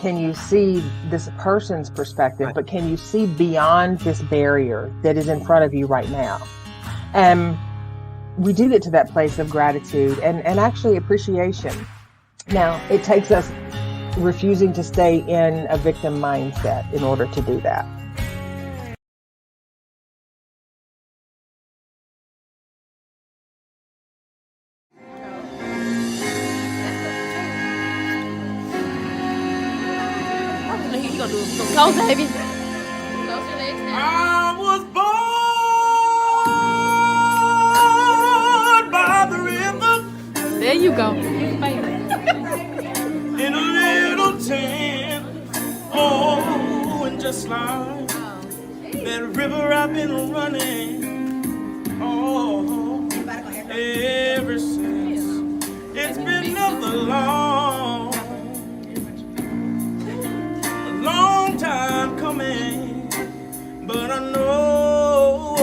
can you see this person's perspective, but can you see beyond this barrier that is in front of you right now? And we do get to that place of gratitude and actually appreciation. Now, it takes us refusing to stay in a victim mindset in order to do that. Close, baby. Close your legs down. I was born by the river. There you go. In a little tent. Oh, and just like that river I've been running. Oh, ever since. It's been nothing long. Long time coming, but I know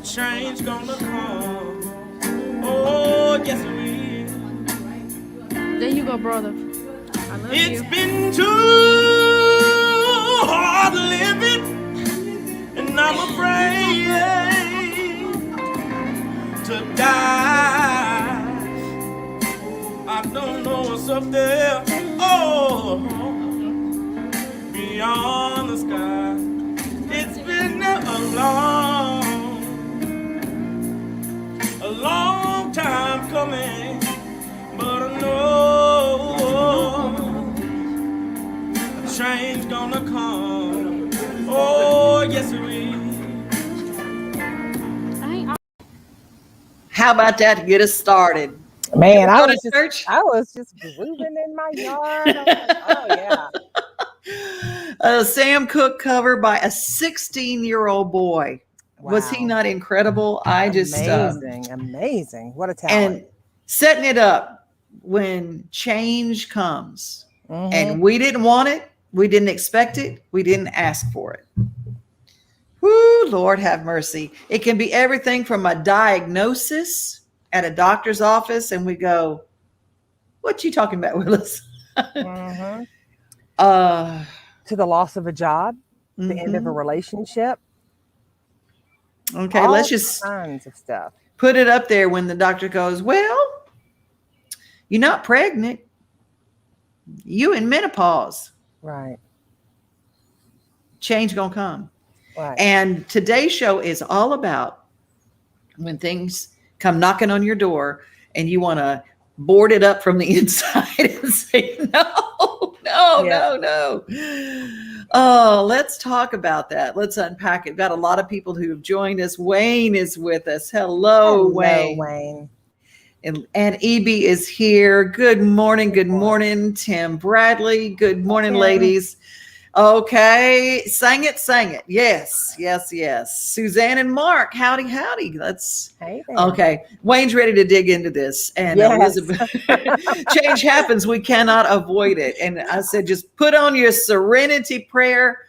change gonna come. Oh, yes it will. There you go, brother. I love It's you. been too hard living, and I'm afraid to die. I don't know what's up there. Oh, beyond the sky, it's been a long time coming, but I know a change gonna come. Oh, yes it will. How about that to get us started? Man, I Go to was church? just grooving in my yard. I was like, oh yeah. A Sam Cooke cover by a 16-year-old boy. Wow. Was he not incredible? I just amazing. What a talent. and setting it up when change comes, and we didn't want it, we didn't expect it, we didn't ask for it. Whoo, Lord have mercy. It can be everything from a diagnosis at a doctor's office, and we go, "What you talking about, Willis?" To the loss of a job, the end of a relationship. Okay, all let's just kinds of stuff. put it up there when the doctor goes, "Well, you're not pregnant. You in menopause. Right. Change gonna come." Right. And today's show is all about when things come knocking on your door and you want to board it up from the inside and say, no. Oh, let's talk about that. Let's unpack it. We've got a lot of people who have joined us. Wayne is with us. Hello, Wayne. And EB is here. Good morning. Good morning, Tim Bradley. Good morning, ladies. Okay. Sang it. Yes. Suzanne and Mark. Howdy. Let's. Hey there. Okay. Wayne's ready to dig into this. And Elizabeth, change happens. We cannot avoid it. And I said, just put on your serenity prayer.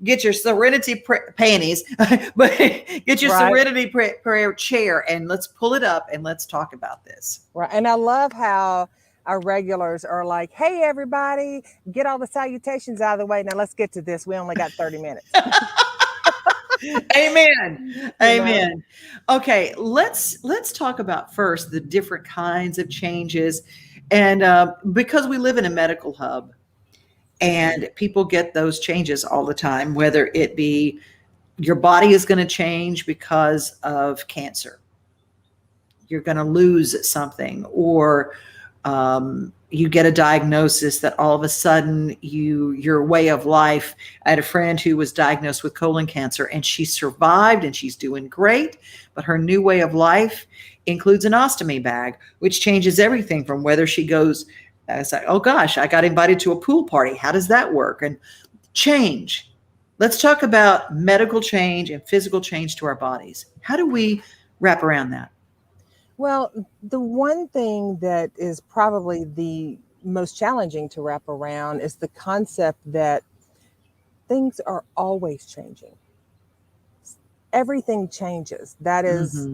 Get your serenity panties, but get your serenity prayer chair and let's pull it up and let's talk about this. Right. And I love how our regulars are like, hey, everybody, get all the salutations out of the way. Now let's get to this. We only got 30 minutes. Amen. Amen. Okay. Let's talk about first the different kinds of changes. And because we live in a medical hub and people get those changes all the time, whether it be your body is going to change because of cancer, you're going to lose something, or you get a diagnosis that all of a sudden your way of life. I had a friend who was diagnosed with colon cancer and she survived and she's doing great, but her new way of life includes an ostomy bag, which changes everything from whether she goes, it's like, oh gosh, I got invited to a pool party. How does that work? And change. Let's talk about medical change and physical change to our bodies. How do we wrap around that? Well, the one thing that is probably the most challenging to wrap around is the concept that things are always changing. Everything changes. That is,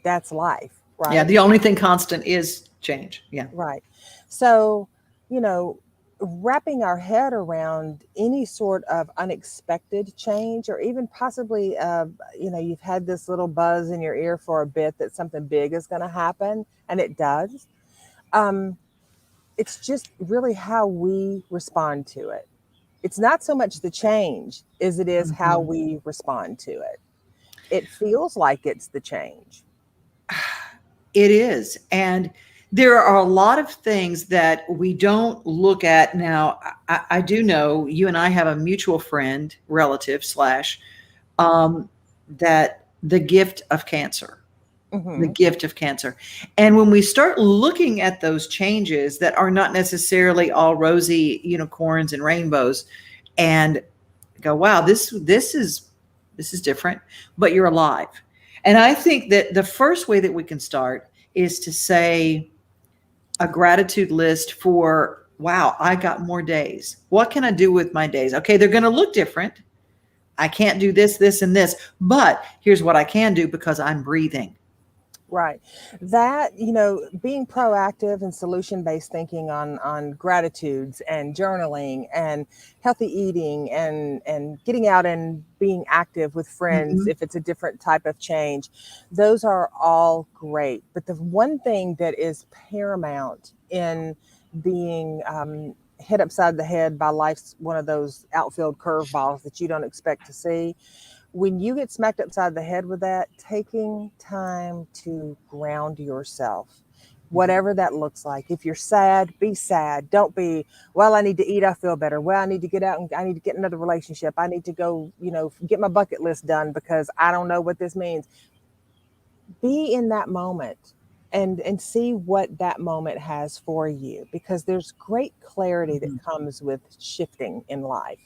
that's life, right? Yeah, the only thing constant is change. Yeah. Right. So, you know, wrapping our head around any sort of unexpected change, or even possibly, you've had this little buzz in your ear for a bit that something big is going to happen, and it does. Um, it's just really how we respond to it. It's not so much the change as it is how Mhm. we respond to it. It feels like it's the change. It is. And there are a lot of things that we don't look at now. I do know you and I have a mutual friend, relative slash, that the gift of cancer, the Hmm. gift of cancer. And when we start looking at those changes that are not necessarily all rosy unicorns and rainbows, and go, wow, this is different, but you're alive. And I think that the first way that we can start is to say a gratitude list for, wow, I got more days. What can I do with my days? Okay, they're going to look different. I can't do this, this, and this, but here's what I can do because I'm breathing. Right. That, being proactive and solution-based thinking on gratitudes and journaling and healthy eating and getting out and being active with friends Mhm. if it's a different type of change, those are all great. But the one thing that is paramount in being hit upside the head by life's one of those outfield curveballs that you don't expect to see, when you get smacked upside the head with that, taking time to ground yourself, whatever that looks like. If you're sad, be sad. Don't be, well, I need to eat, I feel better. Well, I need to get out and I need to get another relationship. I need to go, get my bucket list done because I don't know what this means. Be in that moment and see what that moment has for you, because there's great clarity that Mhm. comes with shifting in life.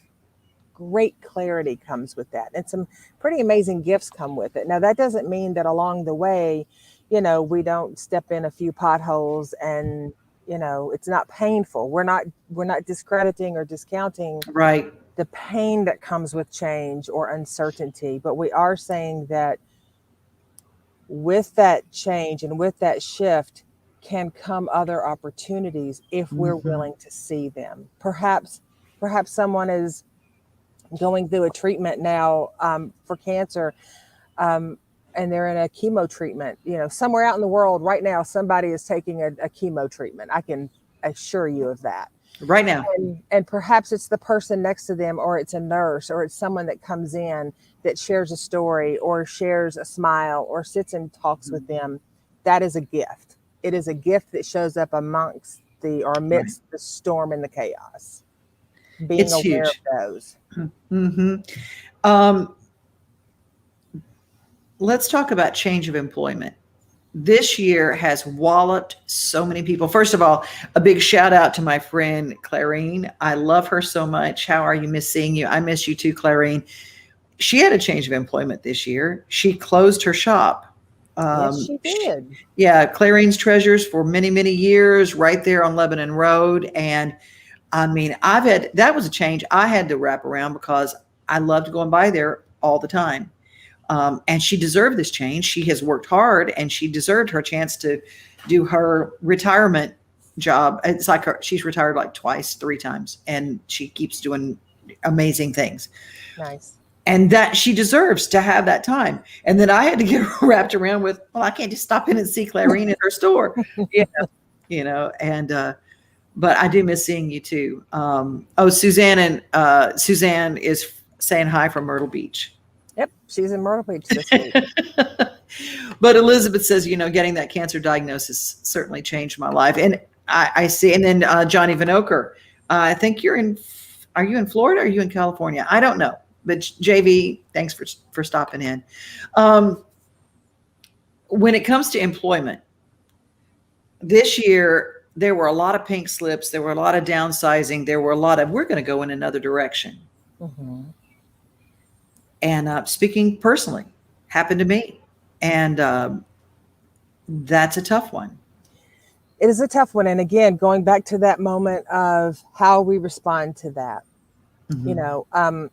Great clarity comes with that, and some pretty amazing gifts come with it. Now, that doesn't mean that along the way, we don't step in a few potholes, and it's not painful. We're not discrediting or discounting Right. the pain that comes with change or uncertainty, but we are saying that with that change and with that shift can come other opportunities if we're Mhm. willing to see them. Perhaps someone is going through a treatment now for cancer, um, and they're in a chemo treatment. Somewhere out in the world right now, somebody is taking a chemo treatment. I can assure you of that. Right now. And perhaps it's the person next to them, or it's a nurse, or it's someone that comes in that shares a story or shares a smile or sits and talks with them. That is a gift. It is a gift that shows up Right. amidst the storm and the chaos. Being It's aware of huge. those. Hmm. Um, let's talk about change of employment. This year has walloped so many people. First of all, a big shout out to my friend Clarine. I love her so much. How are you? Miss seeing you. I miss you too, Clarine. She had a change of employment this year. She closed her shop. Yes, Um, she she, did. yeah, Clarine's Treasures for many, many years, right there on Lebanon Road. And I mean, that was a change I had to wrap around because I loved going by there all the time. And she deserved this change. She has worked hard and she deserved her chance to do her retirement job. It's like she's retired like twice, three times, and she keeps doing amazing things. Nice. And that she deserves to have that time. And then I had to get wrapped around with, well, I can't just stop in and see Clarine at her store. Yeah, and but I do miss seeing you too. Suzanne is saying hi from Myrtle Beach. Yep, she's in Myrtle Beach this week. But Elizabeth says, getting that cancer diagnosis certainly changed my life. And I see. And then Johnny Vanoker, I think are you in Florida? Or are you in California? I don't know. But JV, thanks for stopping in. Um, when it comes to employment, this year, there were a lot of pink slips. There were a lot of downsizing. There were a lot of, we're going to go in another direction. Hmm. And speaking personally, happened to me. And that's a tough one. It is a tough one. And again, going back to that moment of how we respond to that, Mhm.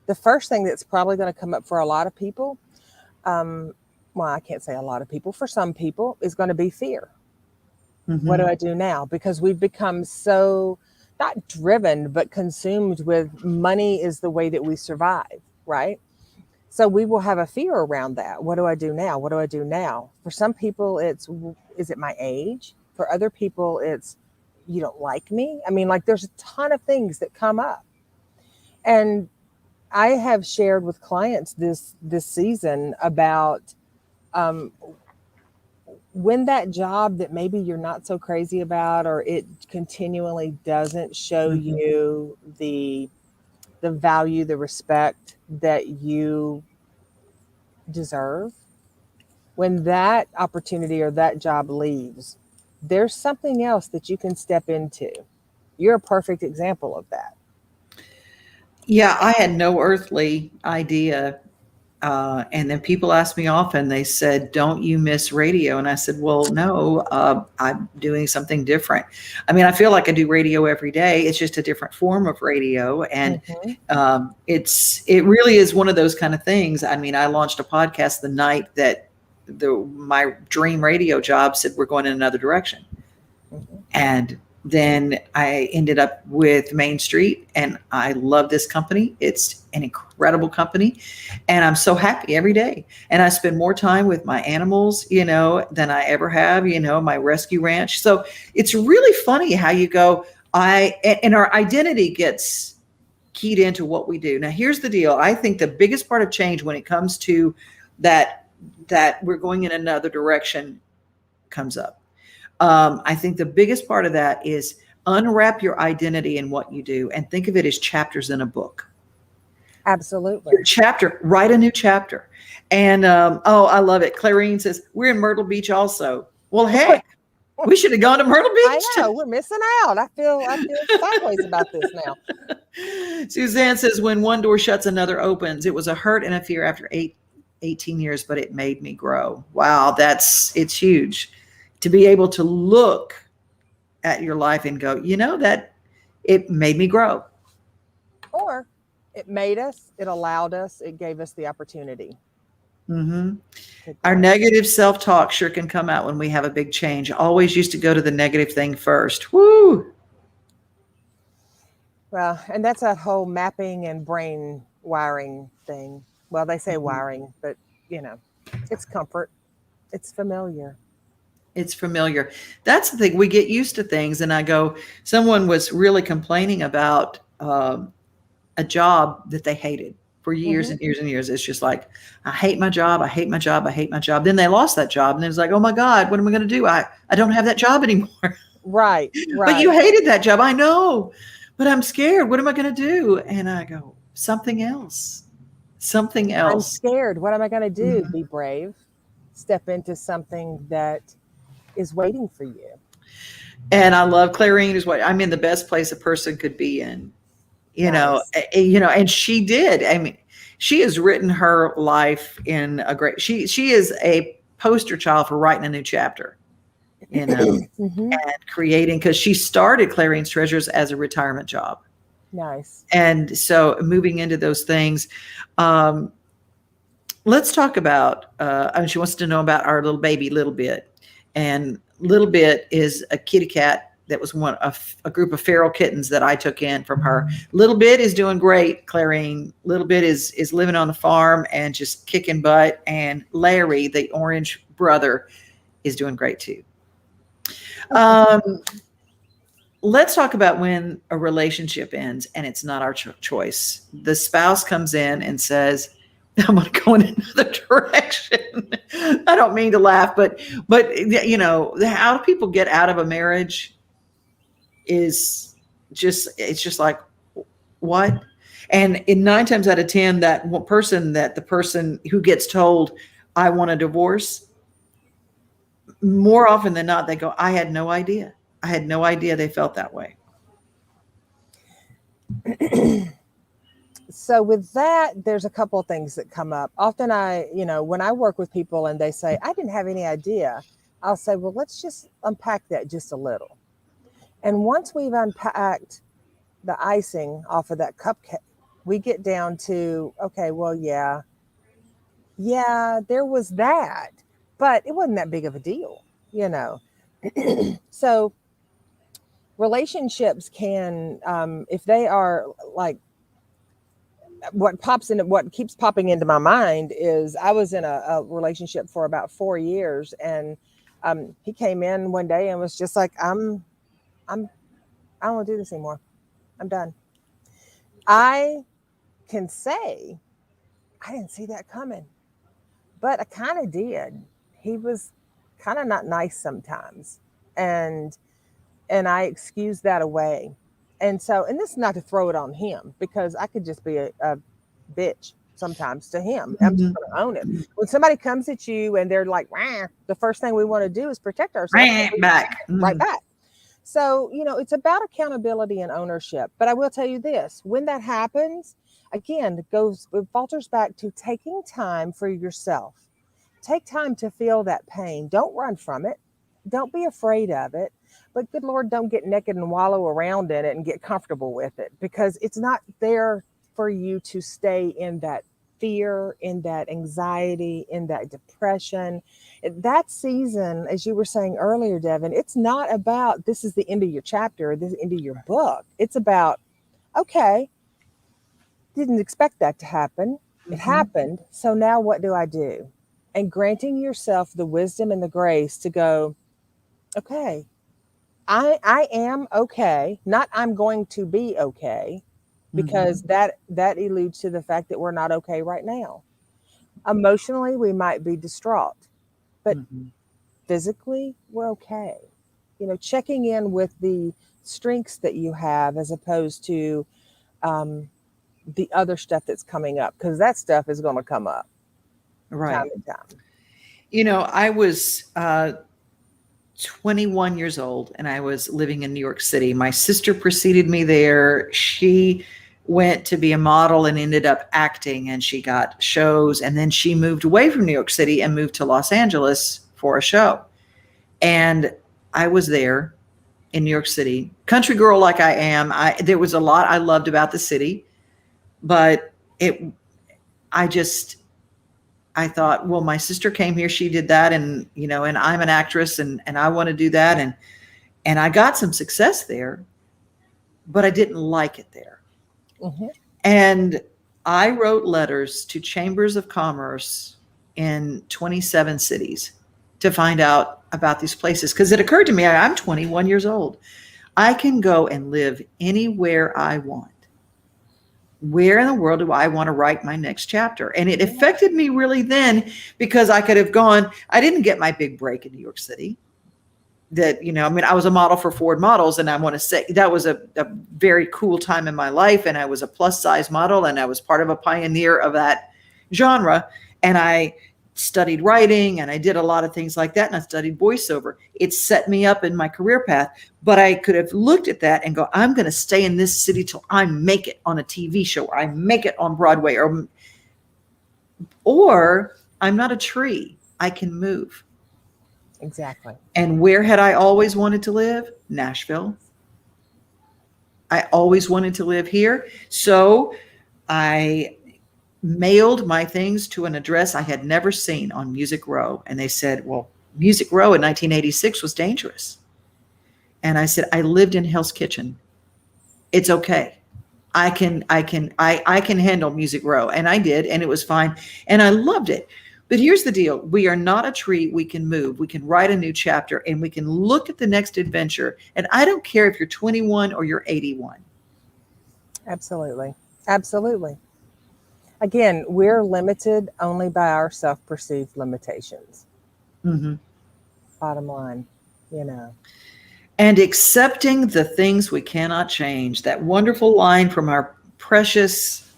The first thing that's probably going to come up for a lot of people, um, well, I can't say a lot of people, for some people, is going to be fear. Mm-hmm. What do I do now? Because we've become so, not driven, but consumed with money is the way that we survive, right? So we will have a fear around that. What do I do now? What do I do now? For some people, is it my age? For other people, it's, you don't like me. I mean, like, there's a ton of things that come up. And I have shared with clients this season about when that job that maybe you're not so crazy about, or it continually doesn't show Mm-hmm. you the value, the respect that you deserve, when that opportunity or that job leaves, there's something else that you can step into. You're a perfect example of that. Yeah, I had no earthly idea. And then people ask me often, they said, don't you miss radio? And I said, well, no, I'm doing something different. I mean, I feel like I do radio every day. It's just a different form of radio. And it really is one of those kind of things. I mean, I launched a podcast the night that my dream radio job said we're going in another direction. And then I ended up with Main Street, and I love this company. It's an incredible company, and I'm so happy every day. And I spend more time with my animals, than I ever have, my rescue ranch. So it's really funny how you go, and our identity gets keyed into what we do. Now, here's the deal. I think the biggest part of change when it comes to that we're going in another direction comes up. I think the biggest part of that is unwrap your identity in what you do and think of it as chapters in a book. Absolutely. Your chapter, write a new chapter. And, I love it. Clarine says, we're in Myrtle Beach also. Well, heck, we should have gone to Myrtle Beach. I know, we're missing out. I feel sideways about this now. Suzanne says, when one door shuts, another opens. It was a hurt and a fear after 18 years, but it made me grow. Wow, it's huge. To be able to look at your life and go, that it made me grow. Or it made us, it allowed us, it gave us the opportunity. Mm-hmm. Our negative self-talk sure can come out when we have a big change. Always used to go to the negative thing first. Woo! Well, and that's that whole mapping and brain wiring thing. Well, they say wiring, but it's comfort. It's familiar. It's familiar. That's the thing. We get used to things. And I go, someone was really complaining about a job that they hated for years and years and years. It's just like, I hate my job. I hate my job. I hate my job. Then they lost that job. And it was like, oh my God, what am I going to do? I don't have that job anymore. Right. But you hated that job. I know, but I'm scared. What am I going to do? And I go, something else. I'm scared. What am I going to do? Mm-hmm. Be brave. Step into something that is waiting for you. And I love Clarine is I'm in the best place a person could be in, and she did. I mean, she has written her life in a great, she is a poster child for writing a new chapter, and creating, because she started Clarine's Treasures as a retirement job. Nice. And so moving into those things, let's talk about, she wants to know about our little baby, Little Bit. And Little Bit is a kitty cat that was one of a group of feral kittens that I took in from her. Little Bit is doing great, Clarine. Little Bit is living on the farm and just kicking butt. And Larry, the orange brother, is doing great too. Let's talk about when a relationship ends and it's not our choice. The spouse comes in and says, I'm going to go in another direction. I don't mean to laugh, but how do people get out of a marriage it's just like, what? And in 9 times out of 10, the person who gets told, I want a divorce, more often than not, they go, I had no idea. I had no idea they felt that way. So with that, there's a couple of things that come up. Often when I work with people and they say, I didn't have any idea, I'll say, well, let's just unpack that just a little. And once we've unpacked the icing off of that cupcake, we get down to, okay, well, yeah, yeah, there was that, but it wasn't that big of a deal, you know. So relationships can, if they are like, what keeps popping into my mind is I was in a relationship for about 4 years, and he came in one day and was just like, I'm I don't want to do this anymore. I'm done. I can say I didn't see that coming, but I kind of did. He was kind of not nice sometimes, and I excused that away. And so, and this is not to throw it on him, because I could just be a bitch sometimes to him. I'm just Mhm. going to own it. When somebody comes at you and they're like, "Wah," the first thing we want to do is protect ourselves. Right back. Right Mhm. back. So, it's about accountability and ownership. But I will tell you this, when that happens, again, it falters back to taking time for yourself. Take time to feel that pain. Don't run from it. Don't be afraid of it. But good Lord, don't get naked and wallow around in it and get comfortable with it, because it's not there for you to stay in that fear, in that anxiety, in that depression. That season, as you were saying earlier, Devon, it's not about this is the end of your chapter, this is the end of your book. It's about, okay, didn't expect that to happen. It Mhm. happened. So now what do I do? And granting yourself the wisdom and the grace to go, okay, I am okay. Not I'm going to be okay, Mhm. because that alludes to the fact that we're not okay right now. Emotionally, we might be distraught, but Mhm. physically, we're okay. Checking in with the strengths that you have, as opposed to um, the other stuff that's coming up, because that stuff is going to come up time Right. and time. I was 21 years old and I was living in New York City. My sister preceded me there. She went to be a model and ended up acting, and she got shows. And then she moved away from New York City and moved to Los Angeles for a show. And I was there in New York City, country girl like I am. There was a lot I loved about the city, but it, I just, I thought, well, my sister came here, she did that, and and I'm an actress, and I want to do that, and I got some success there, but I didn't like it there. Hmm. And I wrote letters to chambers of commerce in 27 cities to find out about these places, because it occurred to me, I'm 21 years old. I can go and live anywhere I want. Where in the world do I want to write my next chapter? And it affected me really then, because I could have gone, I didn't get my big break in New York City. I was a model for Ford Models, and I want to say that was a very cool time in my life. And I was a plus size model, and I was part of a pioneer of that genre. And I studied writing, and I did a lot of things like that. And I studied voiceover. It set me up in my career path. But I could have looked at that and go, I'm going to stay in this city till I make it on a TV show, or I make it on Broadway, or I'm not a tree. I can move. Exactly. And where had I always wanted to live? Nashville. I always wanted to live here. So I mailed my things to an address I had never seen on Music Row. And they said, well, Music Row in 1986 was dangerous. And I said, I lived in Hell's Kitchen. It's okay. I can handle Music Row. And I did, and it was fine. And I loved it. But here's the deal. We are not a tree. We can move. We can write a new chapter, and we can look at the next adventure. And I don't care if you're 21 or you're 81. Absolutely. Absolutely. Again, we're limited only by our self-perceived limitations. Mhm. Bottom line, you know. And accepting the things we cannot change. That wonderful line from our precious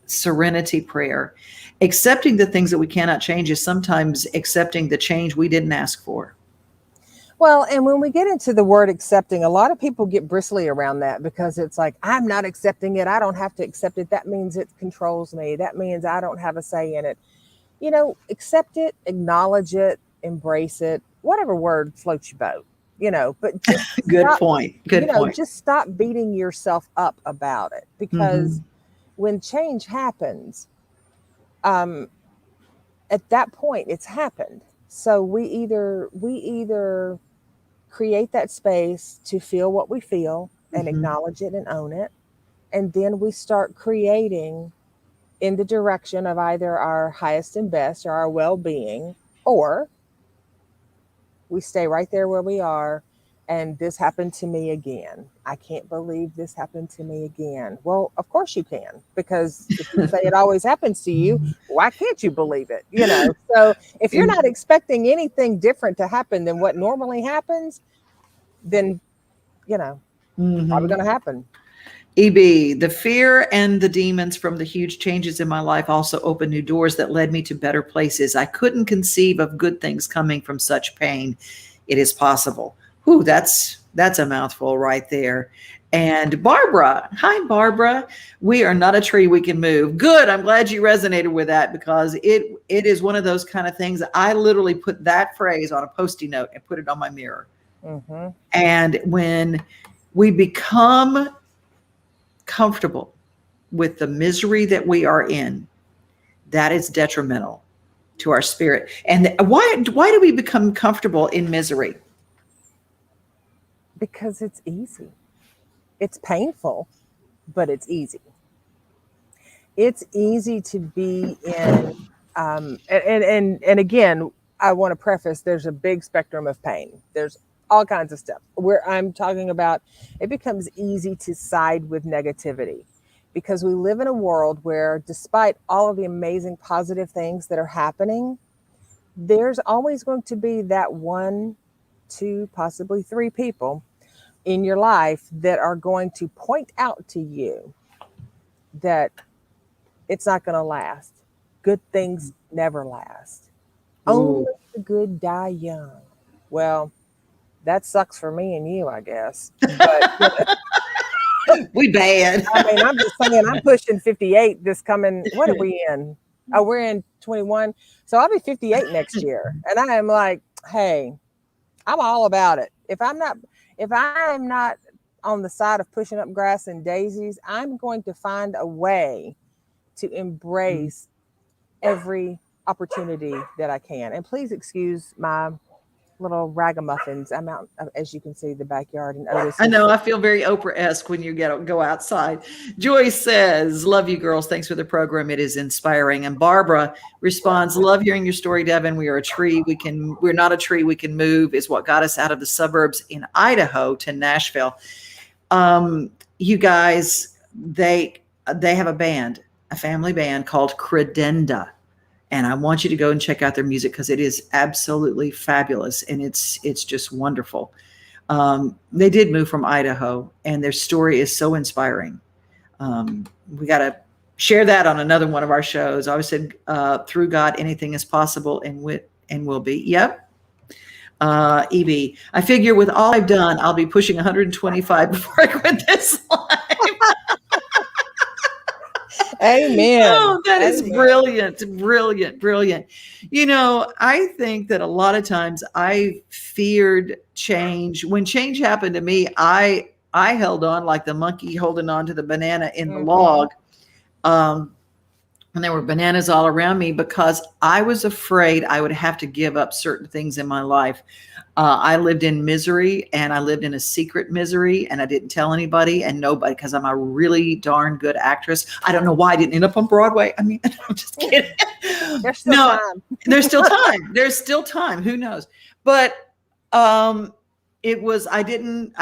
serenity prayer. Accepting the things that we cannot change is sometimes accepting the change we didn't ask for. Well, and when we get into the word accepting, a lot of people get bristly around that, because it's like, I'm not accepting it. I don't have to accept it. That means it controls me. That means I don't have a say in it. Accept it, acknowledge it, embrace it, whatever word floats your boat, but just Good stop, point. Good point. just stop beating yourself up about it, because Mhm. when change happens, um, at that point it's happened. So we either create that space to feel what we feel and Mhm. acknowledge it and own it, and then we start creating in the direction of either our highest and best or our well-being, or we stay right there where we are. And this happened to me again. I can't believe this happened to me again. Well, of course you can, because if you say it always happens to you, why can't you believe it? So if you're not expecting anything different to happen than what normally happens, then probably Mhm. going to happen. EB, the fear and the demons from the huge changes in my life also opened new doors that led me to better places. I couldn't conceive of good things coming from such pain. It is possible. Whew, that's a mouthful right there. And Barbara, hi Barbara. We are not a tree we can move. Good. I'm glad you resonated with that, because it is one of those kind of things. I literally put that phrase on a Post-it note and put it on my mirror. Mm-hmm. And when we become comfortable with the misery that we are in, that is detrimental to our spirit. And why do we become comfortable in misery? Because it's easy. It's painful, but it's easy. It's easy to be in, and again, I want to preface, there's a big spectrum of pain. There's all kinds of stuff where I'm talking about. It becomes easy to side with negativity, because we live in a world where, despite all of the amazing positive things that are happening, there's always going to be that one, two, possibly three people in your life that are going to point out to you that it's not going to last. Good things never last. Only Ooh, the good die young. Well, that sucks for me and you, I guess. But we bad. I mean, I'm just saying, I'm pushing 58 this coming. What are we in? Oh, we're in 21. So I'll be 58 next year. And I am like, hey, I'm all about it. If I am not on the side of pushing up grass and daisies, I'm going to find a way to embrace every opportunity that I can. And please excuse my little ragamuffins. I'm out, as you can see, the backyard, and Otis I is know. I feel very Oprah-esque when you go outside. Joyce says, "Love you, girls. Thanks for the program. It is inspiring." And Barbara responds, "Love hearing your story, Devon. We are a tree. We're not a tree we can move. Is what got us out of the suburbs in Idaho to Nashville." You guys, they have a family band called Credenda. And I want you to go and check out their music, because it is absolutely fabulous, and it's just wonderful. They did move from Idaho, and their story is so inspiring. We got to share that on another one of our shows. I always said, through God, anything is possible, and will be. Yep. EB, I figure with all I've done, I'll be pushing 125 before I quit this life. Amen. Oh, that is Amen. brilliant, brilliant, brilliant. I think that a lot of times I feared change. When change happened to me, I held on like the monkey holding on to the banana in the Mm-hmm. log. And there were bananas all around me, because I was afraid I would have to give up certain things in my life. I lived in misery, and I lived in a secret misery, and I didn't tell anybody and nobody, because I'm a really darn good actress. I don't know why I didn't end up on Broadway. I mean, I'm just kidding. There's still No, time. there's still time. There's still time. Who knows? But I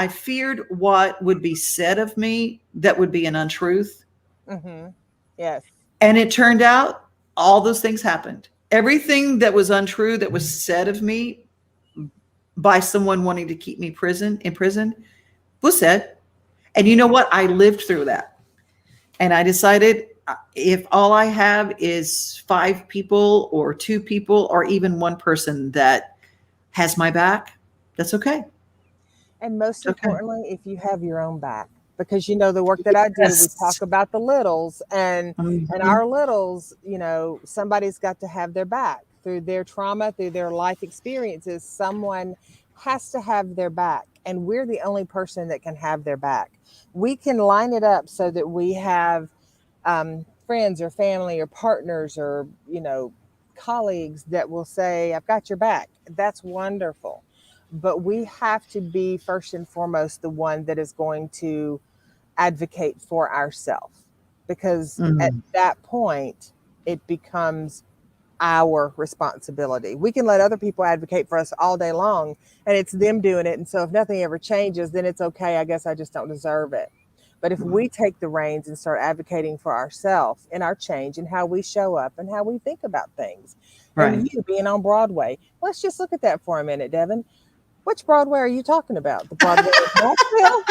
feared what would be said of me that would be an untruth. Mm-hmm. Yes. And it turned out all those things happened. Everything that was untrue that was said of me by someone wanting to keep me in prison was said. And you know what? I lived through that. And I decided, if all I have is 5 people or 2 people or even one person that has my back, that's okay. And most Okay. importantly, if you have your own back, because the work that I do, we Yes. talk about the littles, and Mhm. our littles, somebody's got to have their back through their trauma, through their life experiences. Someone has to have their back, and we're the only person that can have their back. We can line it up so that we have friends or family or partners or colleagues that will say, I've got your back. That's wonderful. But we have to be first and foremost the one that is going to advocate for ourselves, because at Mm. that point it becomes our responsibility. We can let other people advocate for us all day long and it's them doing it. And so if nothing ever changes, then it's okay. I guess I just don't deserve it. But if we take the reins and start advocating for ourselves and our change and how we show up and how we think about things, Right. and you being on Broadway, let's just look at that for a minute, Devon. Which Broadway are you talking about? The Broadway in Nashville?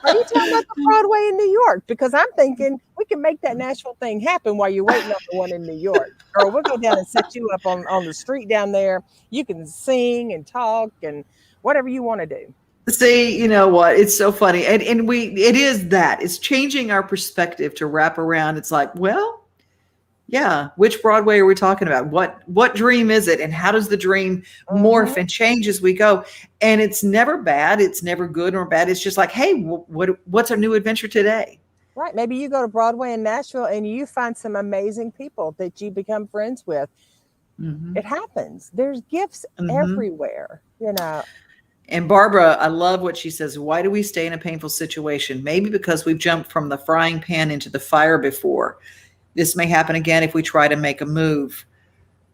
Are you talking about the Broadway in New York? Because I'm thinking we can make that Nashville thing happen while you're waiting on the one in New York. Girl, we'll go down and set you up on the street down there. You can sing and talk and whatever you want to do. See, you know what? It's so funny. And it is that. It's changing our perspective to wrap around. It's like, well, yeah, which Broadway are we talking about? What dream is it? And how does the dream morph and change as we go? And it's never bad. It's never good or bad. It's just like, hey, what's our new adventure today? Right. Maybe you go to Broadway in Nashville and you find some amazing people that you become friends with. Mm-hmm. It happens. There's gifts everywhere, you know. And Barbara, I love what she says. Why do we stay in a painful situation? Maybe because we've jumped from the frying pan into the fire before. This may happen again if we try to make a move.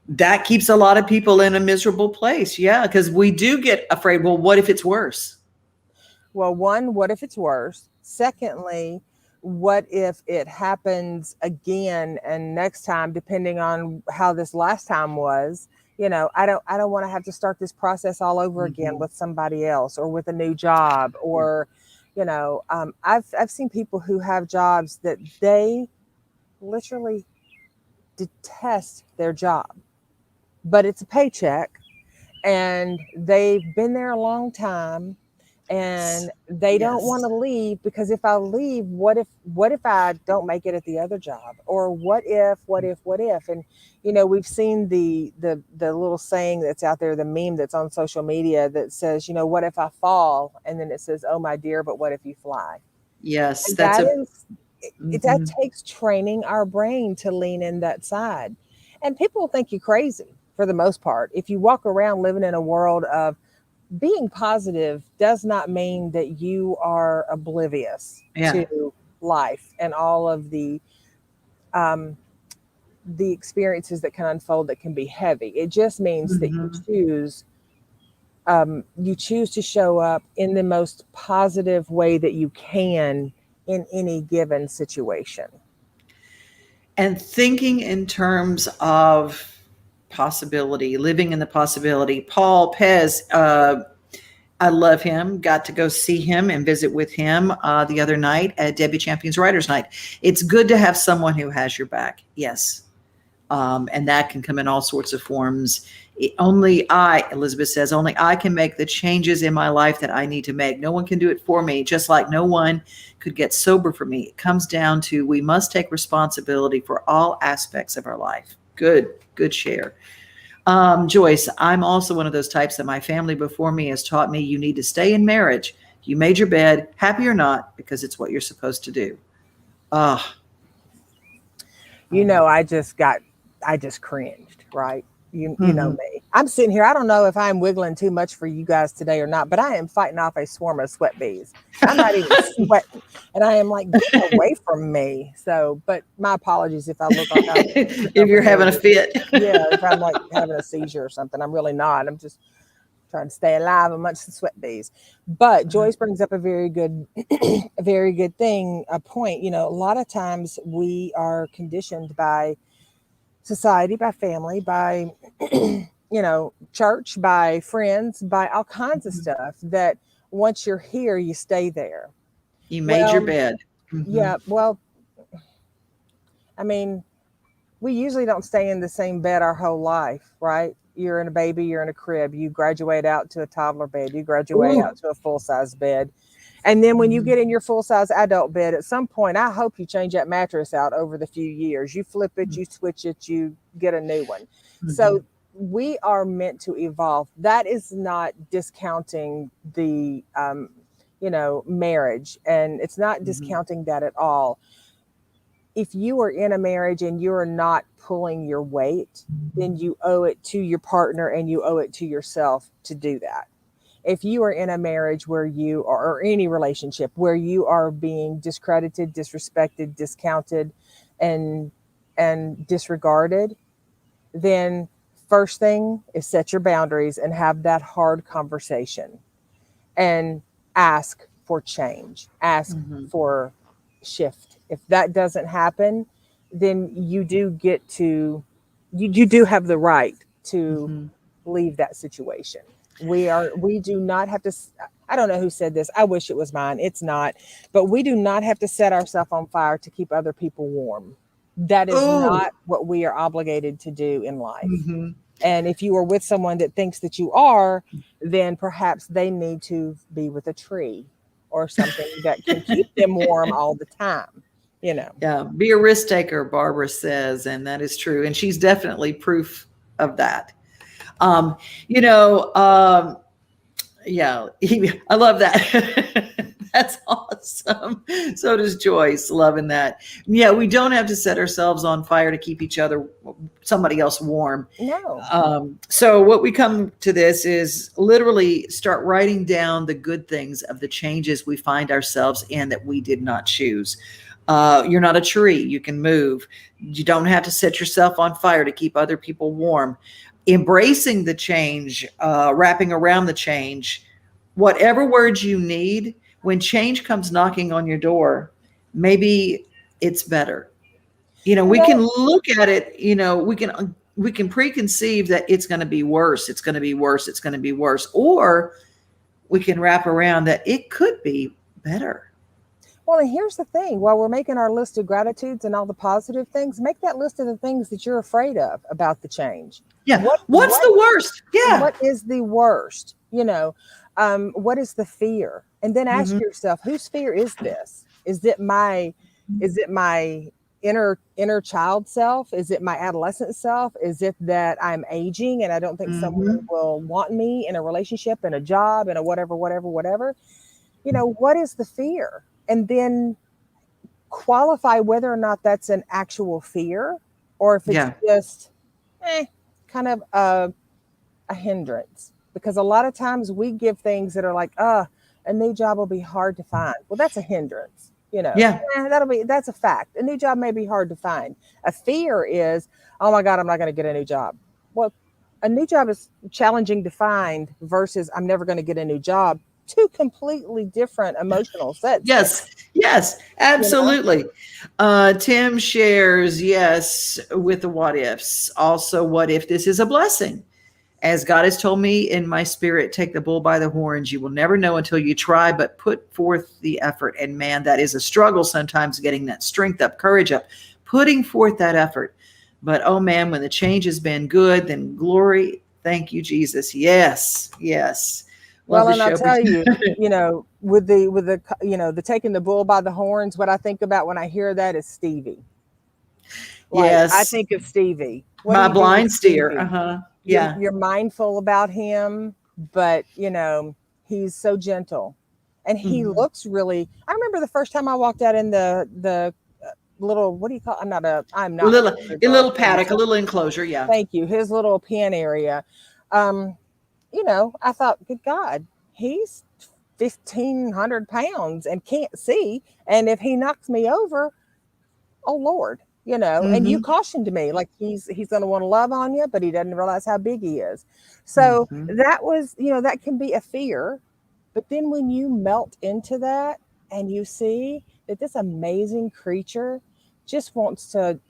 That keeps a lot of people in a miserable place. Yeah, because we do get afraid. Well, what if it's worse? Well, one, what if it's worse? Secondly, what if it happens again and next time, depending on how this last time was, you know, I don't want to have to start this process all over again with somebody else or with a new job or, you know, I've seen people who have jobs that they literally detest their job, but it's a paycheck and they've been there a long time and they don't want to leave because if I leave, what if I don't make it at the other job? Or what if? And you know, we've seen the little saying that's out there, the meme that's on social media that says, you know, what if I fall? And then it says, oh my dear, but what if you fly? Yes, And that's that takes training our brain to lean in that side. And people think you crazy for the most part. If you walk around living in a world of being positive does not mean that you are oblivious to life and all of the experiences that can unfold that can be heavy. It just means that you choose to show up in the most positive way that you can in any given situation. And thinking in terms of possibility, living in the possibility. Paul Pez, I love him. Got to go see him and visit with him the other night at Debbie Champion's Writers Night. It's good to have someone who has your back. Yes. And that can come in all sorts of forms. Elizabeth says, only I can make the changes in my life that I need to make. No one can do it for me, just like no one could get sober for me. It comes down to we must take responsibility for all aspects of our life. Good share. Joyce, I'm also one of those types that my family before me has taught me you need to stay in marriage. You made your bed, happy or not, because it's what you're supposed to do. You know, I just cringed, right? You know me. I'm sitting here. I don't know if I'm wiggling too much for you guys today or not, but I am fighting off a swarm of sweat bees. I'm not even sweating. And I am like, get away from me. So, but my apologies if I look like I'm if you're having a fit. Yeah, if I'm like having a seizure or something. I'm really not. I'm just trying to stay alive amongst the sweat bees. But Joyce brings up a very good thing, a point. You know, a lot of times we are conditioned by society, by family, by, you know, church, by friends, by all kinds of stuff that once you're here, you stay there. You made your bed. Yeah. Well, I mean, we usually don't stay in the same bed our whole life, right? You're in a baby, you're in a crib, you graduate out to a toddler bed, you graduate out to a full-size bed. And then when you get in your full-size adult bed, at some point, I hope you change that mattress out over the few years. You flip it, you switch it, you get a new one. So we are meant to evolve. That is not discounting the, you know, marriage. And it's not discounting that at all. if you are in a marriage and you're not pulling your weight, then you owe it to your partner and you owe it to yourself to do that. If you are in a marriage where you are, or any relationship where you are being discredited, disrespected, discounted, and disregarded, then first thing is set your boundaries and have that hard conversation and ask for change, ask for shift. If that doesn't happen, then you do get to, you do have the right to leave that situation. We do not have to, I don't know who said this. I wish it was mine. It's not, but we do not have to set ourselves on fire to keep other people warm. That is not what we are obligated to do in life. And if you are with someone that thinks that you are, then perhaps they need to be with a tree or something that can keep them warm all the time, you know. Yeah, be a risk taker, Barbara says, and that is true. And she's definitely proof of that. Yeah, I love that. That's awesome. So does Joyce, loving that. Yeah, we don't have to set ourselves on fire to keep somebody else warm. No. So what we come to this is literally start writing down the good things of the changes we find ourselves in that we did not choose. You're not a tree. You can move. You don't have to set yourself on fire to keep other people warm. Embracing the change, wrapping around the change, whatever words you need, when change comes knocking on your door, maybe it's better. You know, we can look at it, you know, we can preconceive that it's going to be worse. It's going to be worse. It's going to be worse. Or we can wrap around that it could be better. Well, and here's the thing. While we're making our list of gratitudes and all the positive things, make that list of the things that you're afraid of about the change. Yeah. What's the worst? Yeah. What is the worst? You know, what is the fear? And then ask yourself, whose fear is this? Is it my inner child self? Is it my adolescent self? Is it that I'm aging and I don't think someone will want me in a relationship, in a job, in a whatever? You know, what is the fear? And then qualify whether or not that's an actual fear or if it's just kind of a hindrance. Because a lot of times we give things that are like, a new job will be hard to find. Well, that's a hindrance, you know. That's a fact. A new job may be hard to find. A fear is, oh my God, I'm not going to get a new job. Well, a new job is challenging to find versus I'm never going to get a new job. Two completely different emotional sets. Yes, absolutely. You know? Tim shares, yes, with the what ifs. Also, what if this is a blessing? As God has told me in my spirit, take the bull by the horns. You will never know until you try, but put forth the effort. And man, that is a struggle sometimes, getting that strength up, courage up, putting forth that effort. But oh man, when the change has been good, then glory. Thank you, Jesus. Yes. Well, and I'll tell you, you know, with the you know, the taking the bull by the horns, what I think about when I hear that is Stevie. Yes. I think of Stevie. My blind steer. Yeah. You're mindful about him, but you know, he's so gentle and he looks really, I remember the first time I walked out in the little, what do you call, I'm not a little paddock, a little enclosure. Yeah. Thank you. His little pen area. You know, I thought, good God, he's 1,500 pounds and can't see. And if he knocks me over, oh Lord, you know, and you cautioned me like he's going to want to love on you, but he doesn't realize how big he is. So that was, you know, that can be a fear. But then when you melt into that and you see that this amazing creature just wants to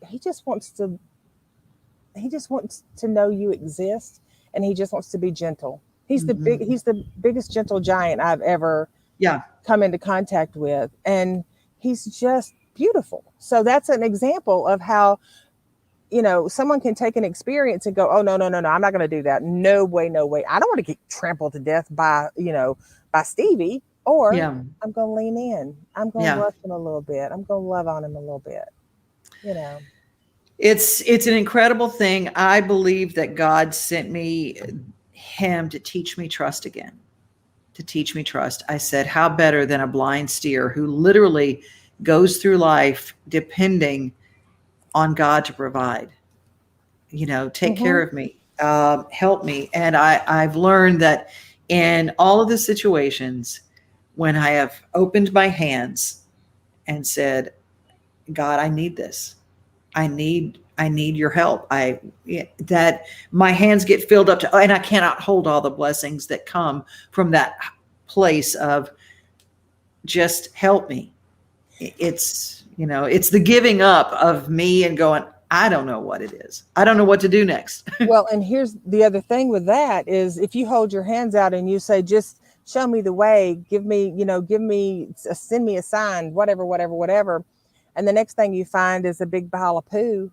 know you exist. And he just wants to be gentle. He's the biggest gentle giant I've ever come into contact with. And he's just beautiful. So that's an example of how, you know, someone can take an experience and go, oh, no, I'm not going to do that. No way. I don't want to get trampled to death by Stevie. Or I'm going to lean in. I'm going to brush him a little bit. I'm going to love on him a little bit, you know. It's an incredible thing. I believe that God sent him to teach me trust again, to teach me trust. I said, how better than a blind steer who literally goes through life depending on God to provide. Take care of me, help me. And I've learned that in all of the situations when I have opened my hands and said, God, I need this. I need your help. That my hands get filled up to, and I cannot hold all the blessings that come from that place of just help me. It's the giving up of me and going, I don't know what it is. I don't know what to do next. Well, and here's the other thing with that is if you hold your hands out and you say, just show me the way, send me a sign, whatever. And the next thing you find is a big pile of poo.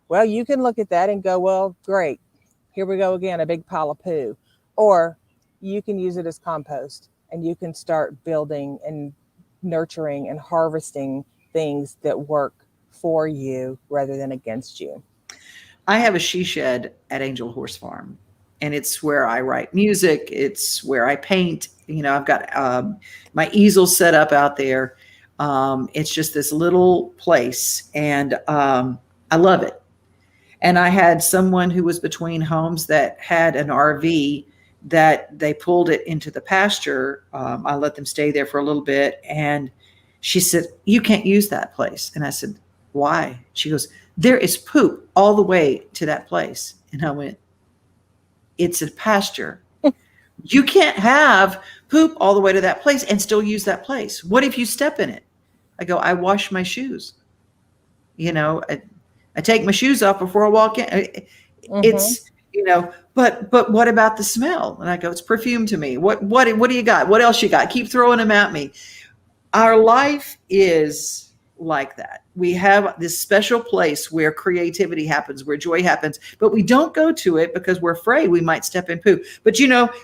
Well, you can look at that and go, well, great. Here we go again, a big pile of poo. Or you can use it as compost and you can start building and nurturing and harvesting things that work for you rather than against you. I have a she shed at Angel Horse Farm, and it's where I write music. It's where I paint. I've got my easel set up out there. It's just this little place, and I love it. And I had someone who was between homes that had an RV that they pulled it into the pasture. I let them stay there for a little bit, and she said, "You can't use that place." And I said, "Why?" She goes, "There is poop all the way to that place." And I went, "It's a pasture. You can't have poop all the way to that place and still use that place. What if you step in it?" I go, "I wash my shoes. I take my shoes off before I walk in." It's, but what about the smell? And I go, "It's perfume to me. What do you got? What else you got? Keep throwing them at me." Our life is like that. We have this special place where creativity happens, where joy happens, but we don't go to it because we're afraid we might step in poop. But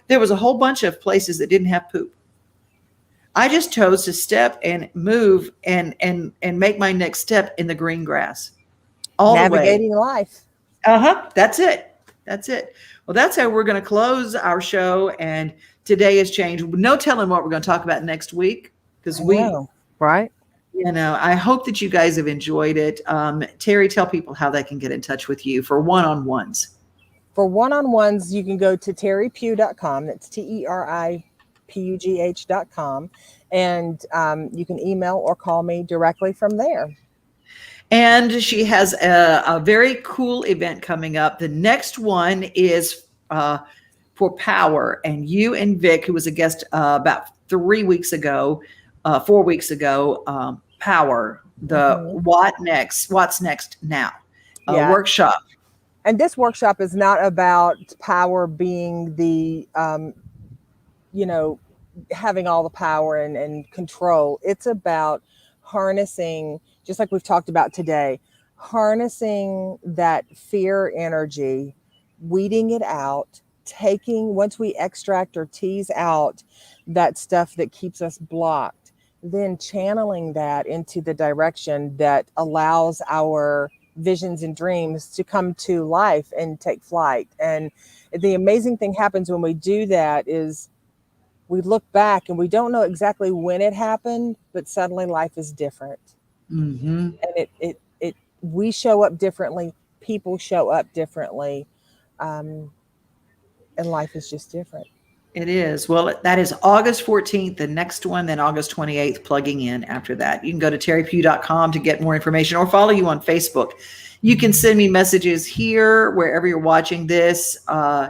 there was a whole bunch of places that didn't have poop. I just chose to step and move and make my next step in the green grass. All Navigating the way. Life. That's it. Well, that's how we're going to close our show. And today has changed. No telling what we're going to talk about next week because right. I hope that you guys have enjoyed it. Teri, tell people how they can get in touch with you for one-on-ones. For one-on-ones, you can go to teripugh.com. That's TERIPUGH.com. And you can email or call me directly from there. And she has a very cool event coming up. The next one is for Power. And you and Vic, who was a guest about 4 weeks ago, Power, the What's Next Now workshop. And this workshop is not about power being the, having all the power and control. It's about harnessing, just like we've talked about today, harnessing that fear energy, weeding it out, once we extract or tease out that stuff that keeps us blocked, then channeling that into the direction that allows our visions and dreams to come to life and take flight. And the amazing thing happens when we do that is we look back and we don't know exactly when it happened, but suddenly life is different. Mm-hmm. And we show up differently. People show up differently. And life is just different. It is. Well, that is August 14th, the next one, then August 28th, plugging in after that. You can go to teripugh.com to get more information or follow you on Facebook. You can send me messages here, wherever you're watching this.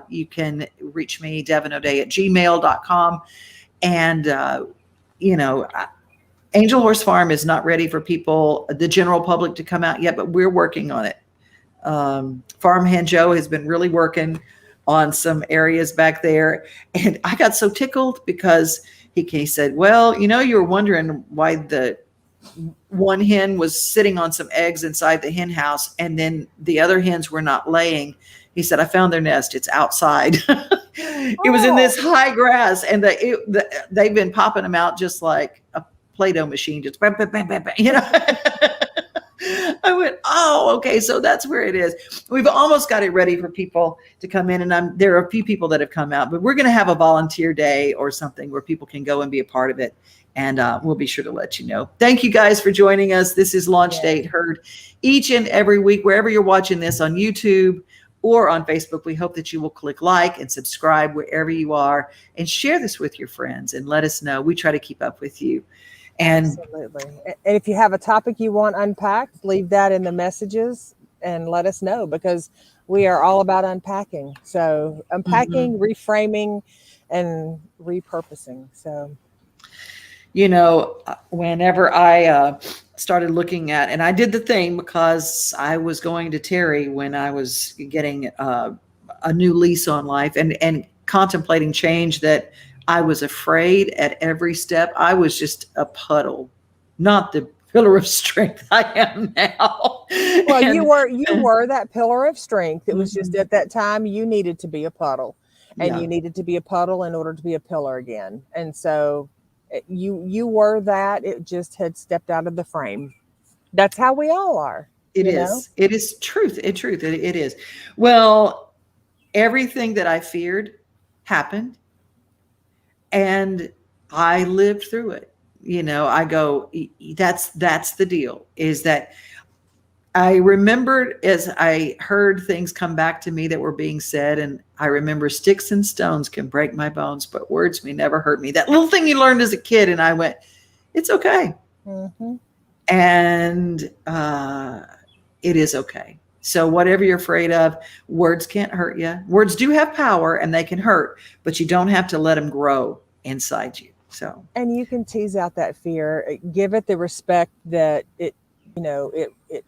You can reach me, devonode@gmail.com. And, Angel Horse Farm is not ready for people, the general public, to come out yet, but we're working on it. Farmhand Joe has been really working on some areas back there. And I got so tickled because he said, "Well, you were wondering why the one hen was sitting on some eggs inside the hen house and then the other hens were not laying." He said, "I found their nest. It's outside." It was in this high grass, and they've been popping them out just like a Play-Doh machine, just bam, bam, bam, bam, bam, I went, "Oh, okay, so that's where it is." We've almost got it ready for people to come in, and there are a few people that have come out, but we're going to have a volunteer day or something where people can go and be a part of it And we'll be sure to let you know. Thank you guys for joining us. This is Launch Date, heard each and every week, wherever you're watching this, on YouTube or on Facebook. We hope that you will click like and subscribe wherever you are, and share this with your friends and let us know. We try to keep up with you. And absolutely. And if you have a topic you want unpacked, leave that in the messages and let us know, because we are all about unpacking. So unpacking, reframing, and repurposing. So, you know, whenever I started looking at, and I did the thing because I was going to Teri when I was getting a new lease on life and contemplating change, that I was afraid at every step. I was just a puddle, not the pillar of strength I am now. Well, you were that pillar of strength. It was just at that time you needed to be a puddle, and you needed to be a puddle in order to be a pillar again. And so you were that. It just had stepped out of the frame. That's how we all are. It is truth. It is. Well, everything that I feared happened, and I lived through it. You know, I go, that's the deal, is that I remembered as I heard things come back to me that were being said. And I remember, sticks and stones can break my bones, but words may never hurt me. That little thing you learned as a kid. And I went, it's okay. And it is okay. So whatever you're afraid of, words can't hurt you. Words do have power and they can hurt, but you don't have to let them grow inside you. So, and you can tease out that fear, give it the respect that it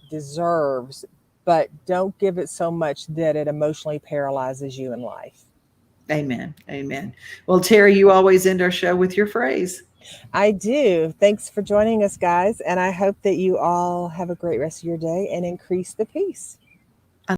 deserves, but don't give it so much that it emotionally paralyzes you in life. Amen. Amen. Well, Teri, you always end our show with your phrase. I do. Thanks for joining us, guys. And I hope that you all have a great rest of your day and increase the peace.